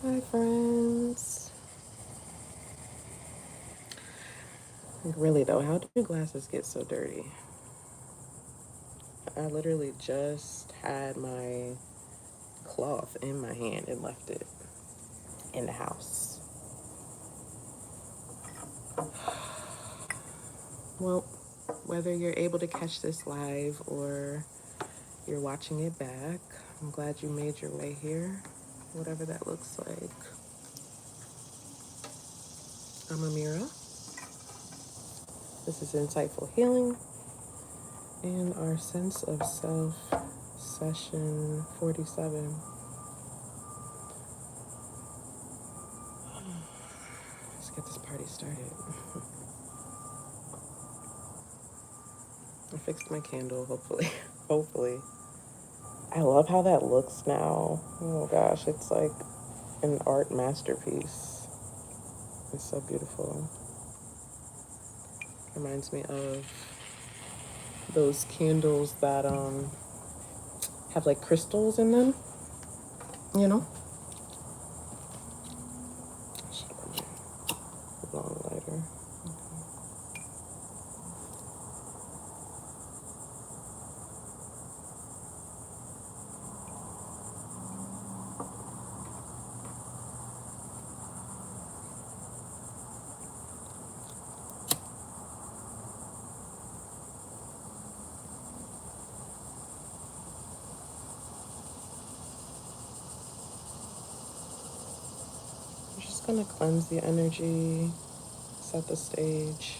Hi friends. Like, really though, how do glasses get so dirty? I literally just had my cloth in my hand and left it in the house. Well, whether you're able to catch this live or you're watching it back, I'm glad you made your way here, whatever that looks like. I'm Amira. This is Insightful Healing and our Sense of Self session 47. Let's get this party started. I fixed my candle, hopefully. Hopefully. I love how that looks now. Oh gosh, it's like an art masterpiece. It's so beautiful. Reminds me of those candles that have like crystals in them, you know? Long lighter. I'm just gonna cleanse the energy, set the stage.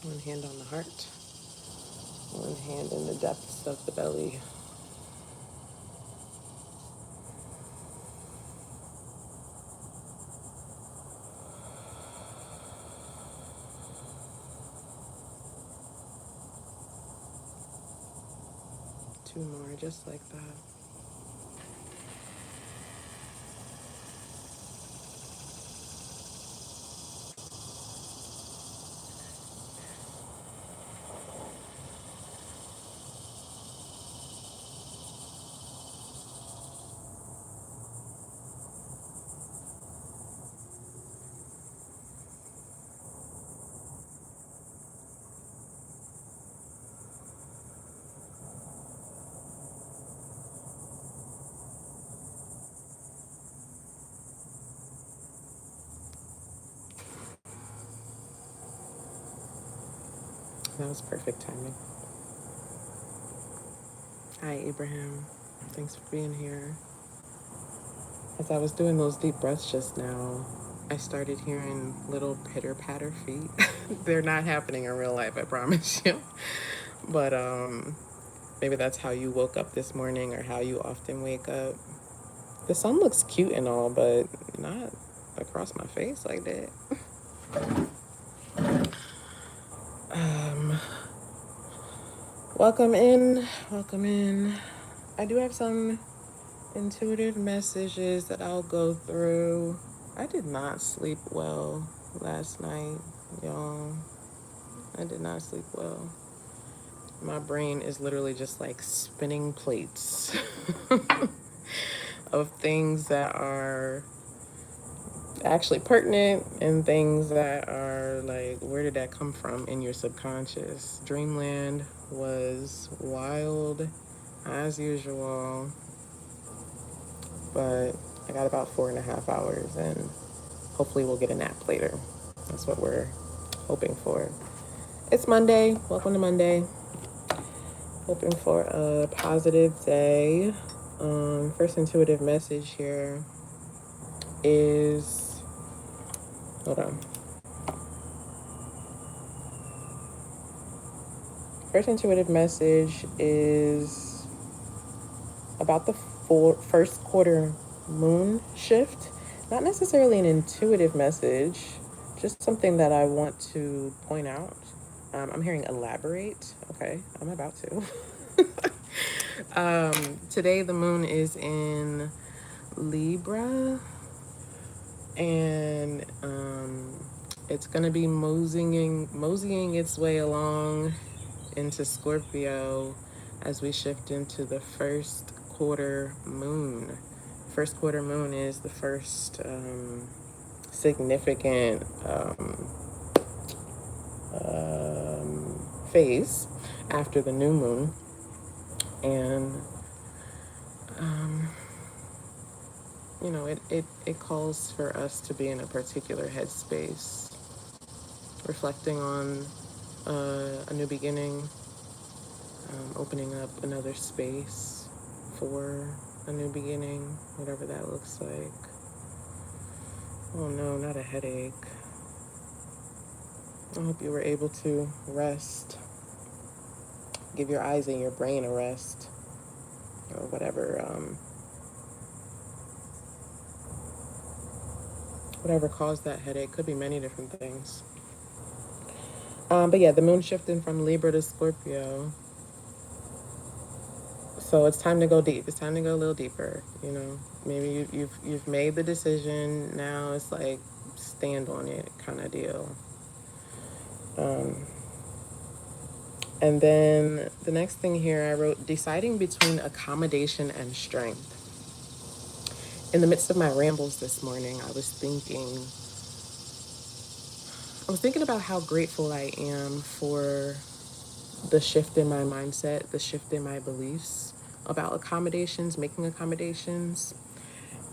One hand on the heart, one hand in the depths of the belly. 2 more, just like that. That was perfect timing. Hi, Abraham. Thanks for being here. As I was doing those deep breaths just now, I started hearing little pitter patter feet. They're not happening in real life, I promise you. But maybe that's how you woke up this morning or how you often wake up. The sun looks cute and all, but not across my face like that. Welcome in. Welcome in. I do have some intuitive messages that I'll go through. I did not sleep well last night, y'all. I did not sleep well. My brain is literally just like spinning plates of things that are actually pertinent and things that are like, where did that come from in your subconscious? Dreamland was wild as usual, but I got about 4.5 hours and hopefully we'll get a nap later. That's what we're hoping for. It's Monday. Welcome to Monday. Hoping for a positive day. First intuitive message here is, hold on. First intuitive message is about the first quarter moon shift. Not necessarily an intuitive message, just something that I want to point out. I'm hearing elaborate. Okay, I'm about to. Today the moon is in Libra, and it's gonna be moseying its way along into Scorpio as we shift into the first quarter moon. First quarter moon is the first significant phase after the new moon, and it calls for us to be in a particular headspace, reflecting on a new beginning, opening up another space for a new beginning, whatever that looks like. Oh no, not a headache. I hope you were able to rest. Give your eyes and your brain a rest, or whatever caused that headache. Could be many different things. But yeah, the moon shifting from Libra to Scorpio. So it's time to go deep. It's time to go a little deeper. Maybe you've made the decision. Now it's like stand on it kind of deal. And then the next thing here, I wrote deciding between accommodation and strength. In the midst of my rambles this morning, I was thinking about how grateful I am for the shift in my mindset, the shift in my beliefs about accommodations, making accommodations.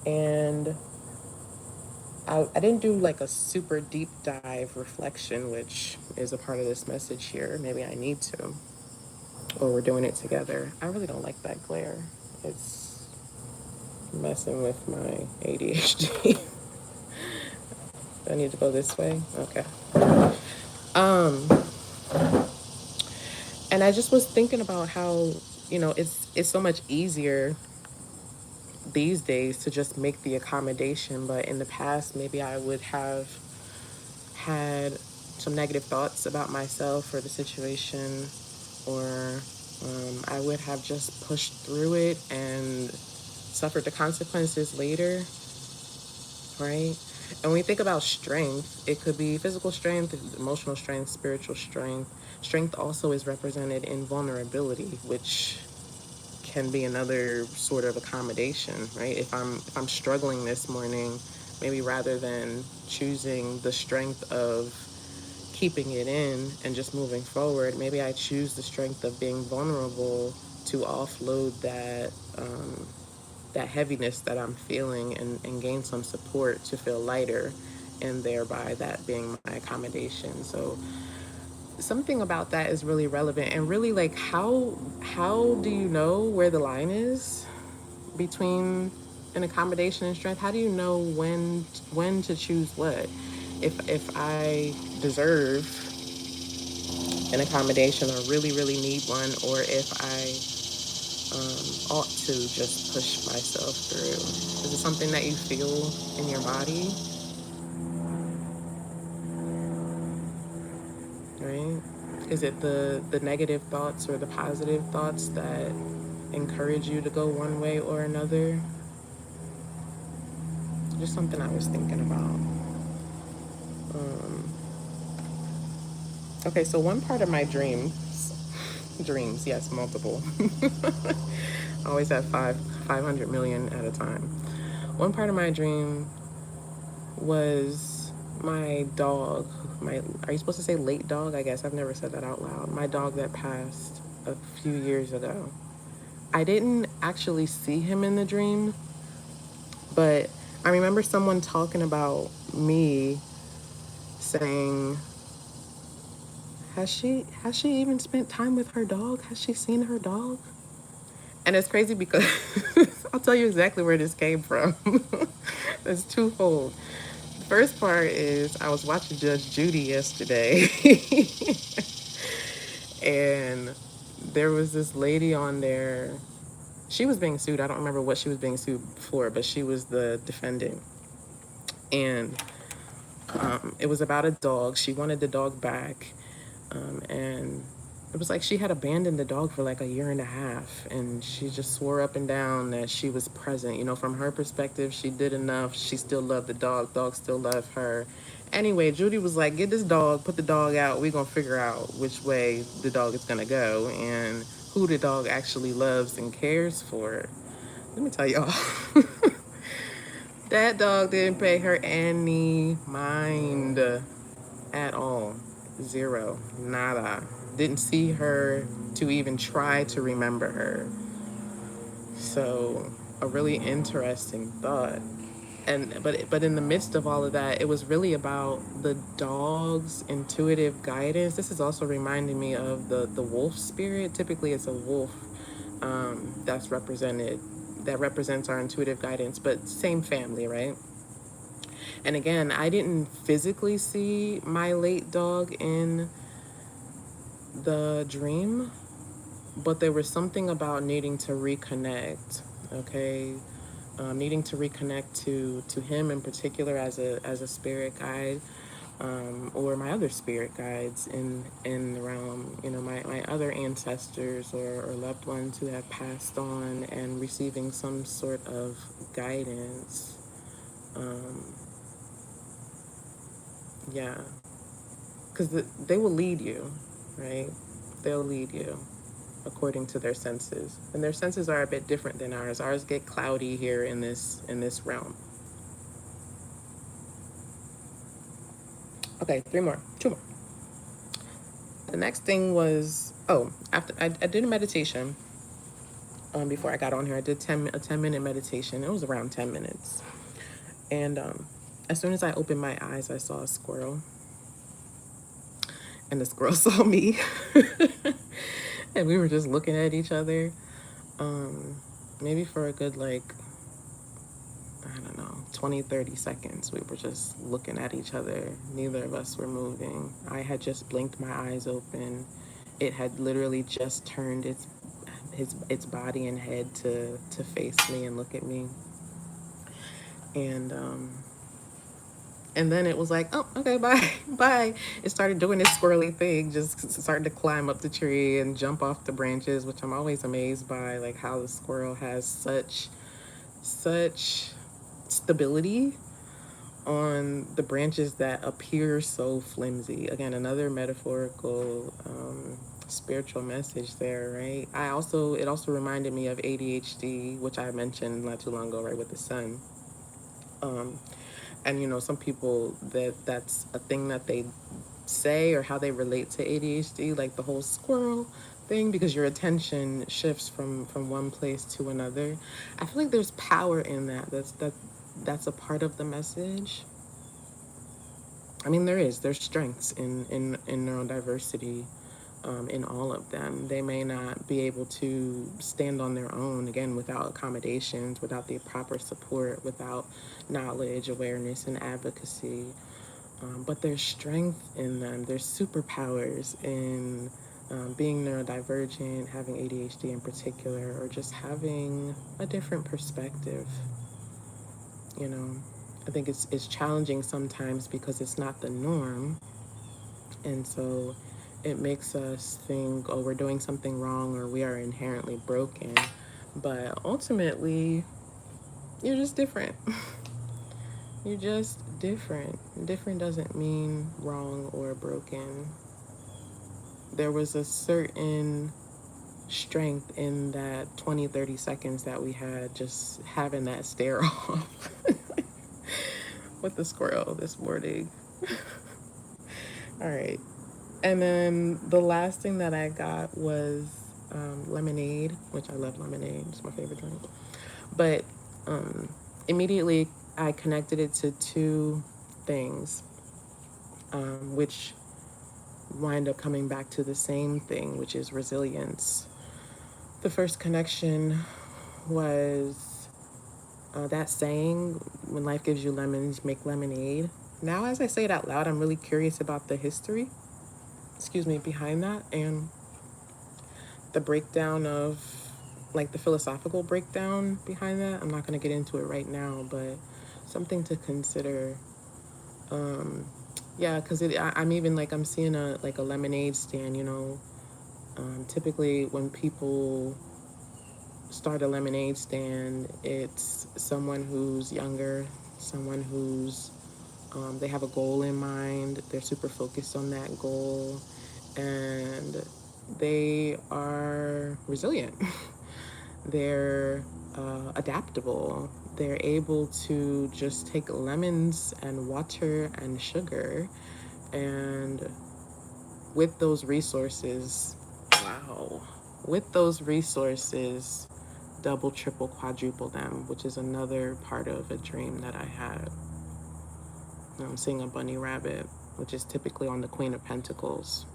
And I didn't do like a super deep dive reflection, which is a part of this message here. Maybe I need to, or we're doing it together. I really don't like that glare. It's messing with my ADHD. Do I need to go this way? Okay. And I just was thinking about how, it's so much easier these days to just make the accommodation, but in the past maybe I would have had some negative thoughts about myself or the situation, or I would have just pushed through it and suffered the consequences later, right? And when we think about strength, it could be physical strength, emotional strength, spiritual strength. Strength also is represented in vulnerability, which can be another sort of accommodation, right? If I'm struggling this morning, maybe rather than choosing the strength of keeping it in and just moving forward, maybe I choose the strength of being vulnerable to offload that heaviness that I'm feeling, and gain some support to feel lighter, and thereby that being my accommodation. So something about that is really relevant, and really like how do you know where the line is between an accommodation and strength? How do you know when to choose what? If I deserve an accommodation or really really need one, or if I ought to just push myself through. Is it something that you feel in your body, right? Is it the negative thoughts or the positive thoughts that encourage you to go one way or another? Just something I was thinking about. Okay, so one part of my dreams, yes, multiple. I always have 500 million at a time. One part of my dream was my dog. Are you supposed to say late dog? I guess I've never said that out loud. My dog that passed a few years ago. I didn't actually see him in the dream, but I remember someone talking about me saying, has she even spent time with her dog? Has she seen her dog? And it's crazy because I'll tell you exactly where this came from. It's twofold. The first part is I was watching Judge Judy yesterday, and there was this lady on there. She was being sued. I don't remember what she was being sued for, but she was the defendant. And it was about a dog. She wanted the dog back. And it was like she had abandoned the dog for like a year and a half, and she just swore up and down that she was present. You know, from her perspective, she did enough. She still loved the dog still loved her. Anyway, Judy was like, get this dog, put the dog out. We're going to figure out which way the dog is going to go and who the dog actually loves and cares for. Let me tell y'all, that dog didn't pay her any mind at all. Zero. Nada. Didn't see her to even try to remember her. So, a really interesting thought. And but in the midst of all of that, it was really about the dog's intuitive guidance. This is also reminding me of the wolf spirit. Typically, it's a wolf that's represented, that represents our intuitive guidance, but same family, right? And again, I didn't physically see my late dog in the dream, but there was something about needing to reconnect. Okay, needing to reconnect to him in particular as a spirit guide, or my other spirit guides in the realm. You know, my other ancestors or loved ones who have passed on, and receiving some sort of guidance. Um, yeah, because they will lead you, right? They'll lead you according to their senses, and their senses are a bit different than ours. Ours get cloudy here in this realm. Okay, three more, two more. The next thing was, oh, after I did a meditation. Before I got on here, I did a 10-minute meditation. It was around 10 minutes, and as soon as I opened my eyes, I saw a squirrel, and the squirrel saw me, and we were just looking at each other. Um, Maybe for a good, like, I don't know, 20, 30 seconds. We were just looking at each other. Neither of us were moving. I had just blinked my eyes open. It had literally just turned its body and head to face me and look at me. And and then it was like, oh, okay, bye, bye. It started doing this squirrely thing, just started to climb up the tree and jump off the branches, which I'm always amazed by, like how the squirrel has such stability on the branches that appear so flimsy. Again, another metaphorical, spiritual message there, right? It also reminded me of ADHD, which I mentioned not too long ago, right, with the sun. Um, and you know, some people that's a thing that they say or how they relate to ADHD, like the whole squirrel thing, because your attention shifts from one place to another. I feel like there's power in that. That's a part of the message. I mean, there's strengths in neurodiversity, in all of them. They may not be able to stand on their own, again, without accommodations, without the proper support, without knowledge, awareness, and advocacy. But there's strength in them. There's superpowers in being neurodivergent, having ADHD in particular, or just having a different perspective. You know, I think it's challenging sometimes because it's not the norm, and so it makes us think, oh, we're doing something wrong or we are inherently broken. But ultimately, you're just different. You're just different. Different doesn't mean wrong or broken. There was a certain strength in that 20, 30 seconds that we had just having that stare off with the squirrel this morning. All right. And then the last thing that I got was lemonade, which I love lemonade. It's my favorite drink. But immediately I connected it to two things, which wind up coming back to the same thing, which is resilience. The first connection was that saying, when life gives you lemons, make lemonade. Now, as I say it out loud, I'm really curious about the history, behind that, and the breakdown of, like, the philosophical breakdown behind that. I'm not going to get into it right now, but something to consider. Yeah, because I'm even, like, I'm seeing a lemonade stand, you know, Typically, when people start a lemonade stand, it's someone who's younger, someone who's they have a goal in mind. They're super focused on that goal, and they are resilient. They're adaptable. They're able to just take lemons and water and sugar, and with those resources, wow, with those resources, double, triple, quadruple them, which is another part of a dream that I had. I'm seeing a bunny rabbit, which is typically on the Queen of Pentacles,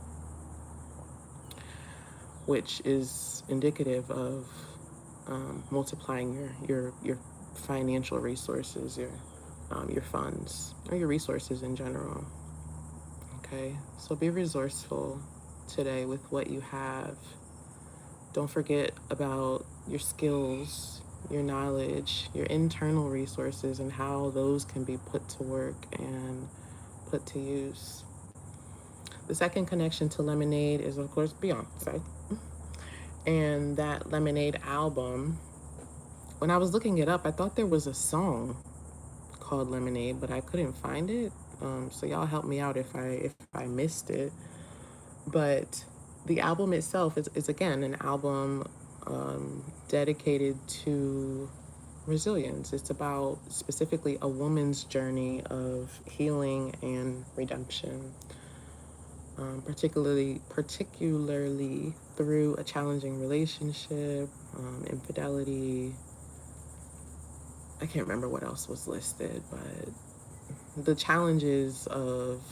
which is indicative of multiplying your financial resources, your funds, or your resources in general. Okay, so be resourceful today with what you have. Don't forget about your skills, your knowledge, your internal resources, and how those can be put to work and put to use. The second connection to Lemonade is, of course, Beyonce. And that Lemonade album, when I was looking it up, I thought there was a song called Lemonade, but I couldn't find it. So y'all help me out if I missed it. But the album itself is again an album dedicated to resilience. It's about specifically a woman's journey of healing and redemption, particularly through a challenging relationship, infidelity. I can't remember what else was listed, but the challenges of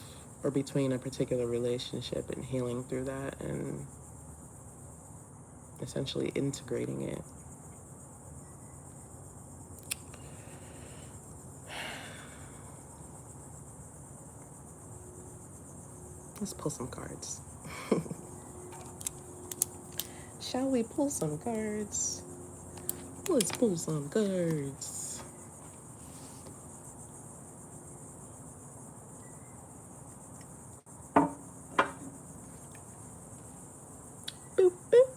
or between a particular relationship and healing through that and essentially integrating it. Let's pull some cards. Shall we pull some cards? Let's pull some cards. Boop, boop.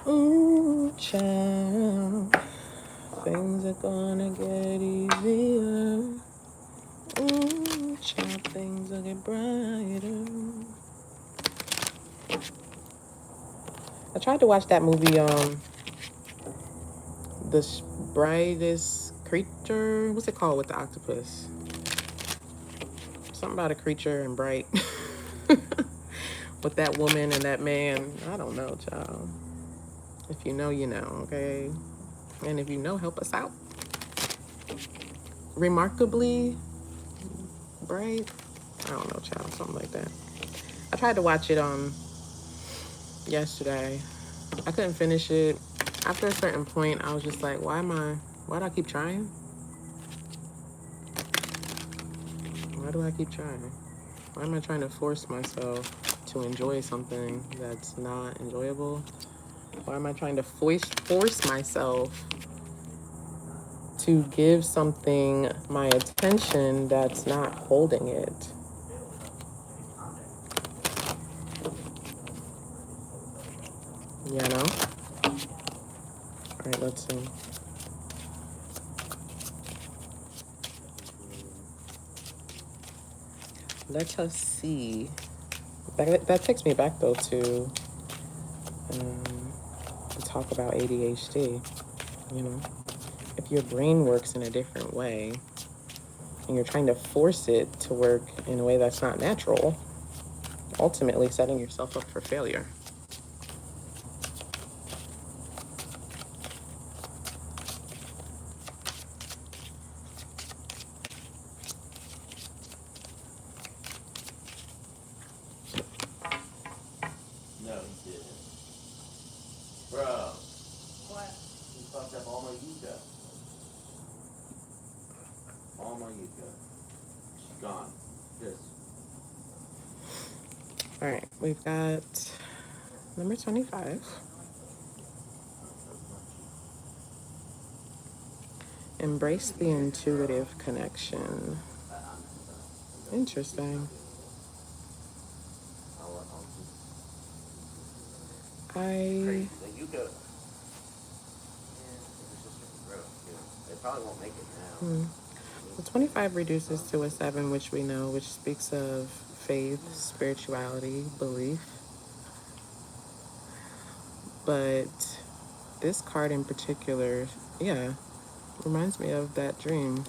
Ooh, child. Things are gonna get easier. Ooh, child, things will get brighter. I tried to watch that movie, The Brightest Creature. What's it called with the octopus? Something about a creature and bright. With that woman and that man. I don't know, child. If you know, you know, okay? And if you know, help us out. Remarkably bright. I don't know, child. Something like that. I tried to watch it yesterday. I couldn't finish it. After a certain point, I was just like, why do I keep trying? Why do I keep trying? Why am I trying to force myself to enjoy something that's not enjoyable? Why am I trying to force myself to give something my attention that's not holding it? You know? All right, let's see. Let us see. That takes me back, though, to talk about ADHD. You know? If your brain works in a different way and you're trying to force it to work in a way that's not natural, ultimately setting yourself up for failure. No, he didn't. Bro. What? He fucked up all my yucca. All my yucca. She's gone. This. All right, we've got number 25. Embrace the intuitive connection. Interesting. I Like you could. Yeah, it's just different growth. They probably won't make it now. the 25 reduces to a 7, which we know, which speaks of faith, spirituality, belief. But this card in particular, yeah, reminds me of that dream.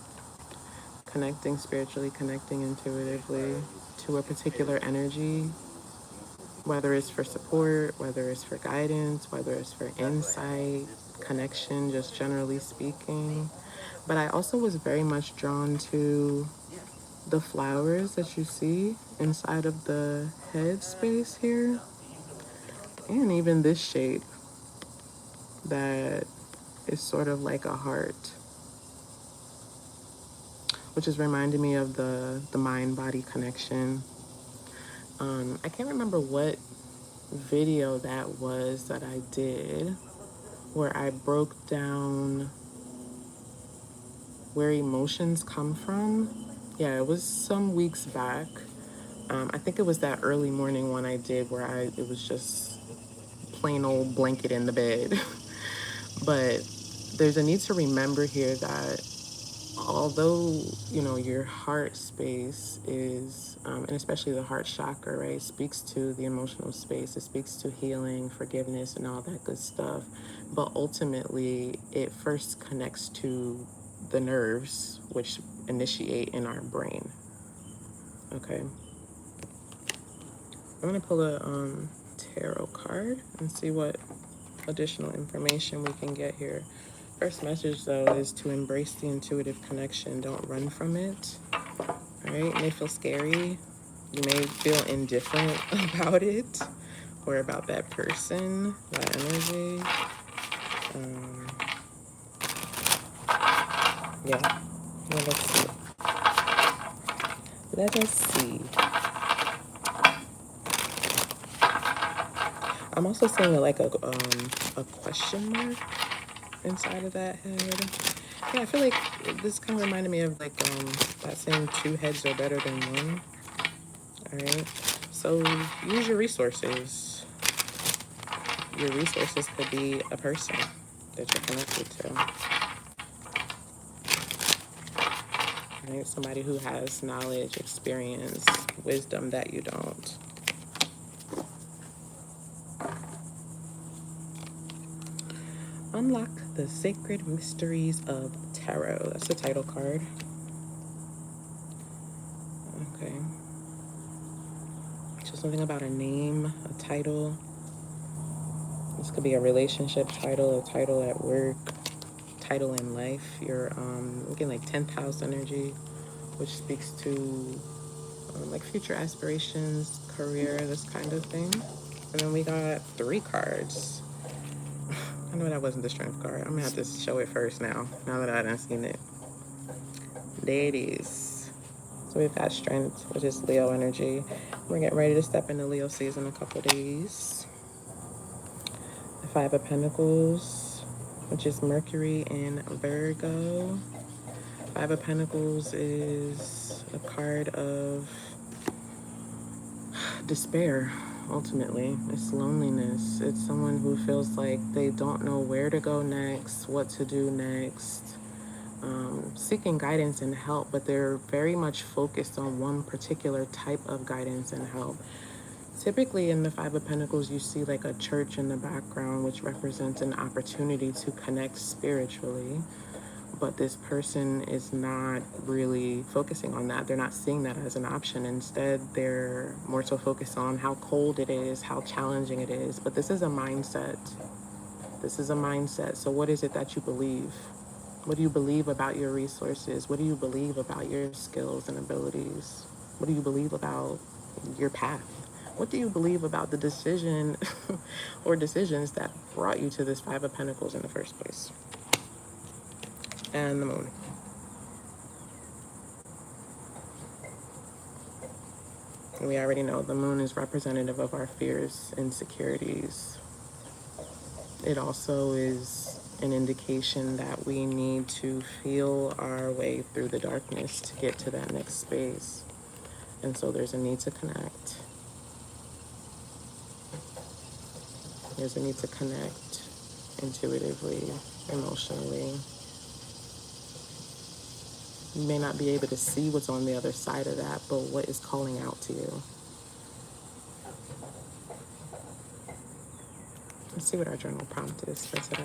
Connecting spiritually, connecting intuitively to a particular energy, whether it's for support, whether it's for guidance, whether it's for insight, connection, just generally speaking. But I also was very much drawn to the flowers that you see inside of the head space here, and even this shape that is sort of like a heart, which is reminding me of the mind body connection. I can't remember what video that was that I did where I broke down where emotions come from. Yeah, it was some weeks back. I think it was that early morning one I did where it was just plain old blanket in the bed. But there's a need to remember here that although, you know, your heart space is, and especially the heart chakra, right, speaks to the emotional space, it speaks to healing, forgiveness, and all that good stuff. But ultimately, it first connects to the nerves, which initiate in our brain. Okay. I'm going to pull a tarot card and see what additional information we can get here. First message, though, is to embrace the intuitive connection. Don't run from it. All right? It may feel scary. You may feel indifferent about it or about that person, that energy. Yeah. Well, let's see. Let us see. I'm also seeing a question mark inside of that head. Yeah, I feel like this kind of reminded me of that saying, two heads are better than one. All right. So use your resources. Your resources could be a person that you're connected to. Right? Somebody who has knowledge, experience, wisdom that you don't. Unlock the sacred mysteries of tarot. That's the title card. Okay. So something about a name, a title. This could be a relationship title, a title at work, title in life. You're getting like 10th house energy, which speaks to like future aspirations, career, this kind of thing. And then we got 3 cards. I know that wasn't the strength card. I'm gonna have to show it first now that I done seen it. There it is. So we've got strength, which is Leo energy. We're getting ready to step into Leo season in a couple days. The 5 of Pentacles, which is Mercury in Virgo. 5 of Pentacles is a card of despair. Ultimately, it's loneliness. It's someone who feels like they don't know where to go next, what to do next, seeking guidance and help, but they're very much focused on one particular type of guidance and help. Typically in the 5 of Pentacles, you see like a church in the background, which represents an opportunity to connect spiritually. But this person is not really focusing on that. They're not seeing that as an option. Instead, they're more so focused on how cold it is, how challenging it is. But this is a mindset. This is a mindset. So what is it that you believe? What do you believe about your resources? What do you believe about your skills and abilities? What do you believe about your path? What do you believe about the decision or decisions that brought you to this 5 of Pentacles in the first place? And the moon. We already know the moon is representative of our fears, insecurities. It also is an indication that we need to feel our way through the darkness to get to that next space. And so there's a need to connect. There's a need to connect intuitively, emotionally. You may not be able to see what's on the other side of that, but what is calling out to you? Let's see what our journal prompt is for today.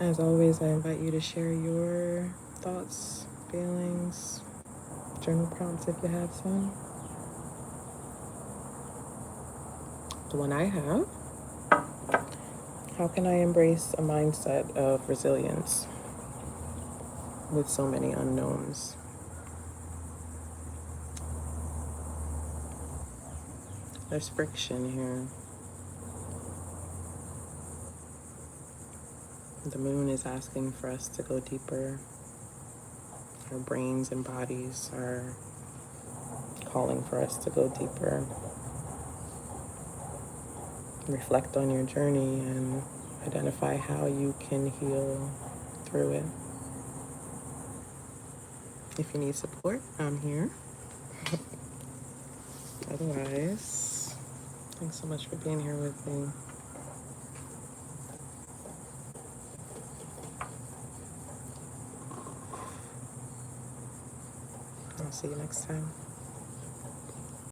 As always, I invite you to share your thoughts, feelings, journal prompts if you have some. The one I have: how can I embrace a mindset of resilience with so many unknowns? There's friction here. The moon is asking for us to go deeper. Our brains and bodies are calling for us to go deeper. Reflect on your journey and identify how you can heal through it. If you need support, I'm here. Otherwise, thanks so much for being here with me. I'll see you next time.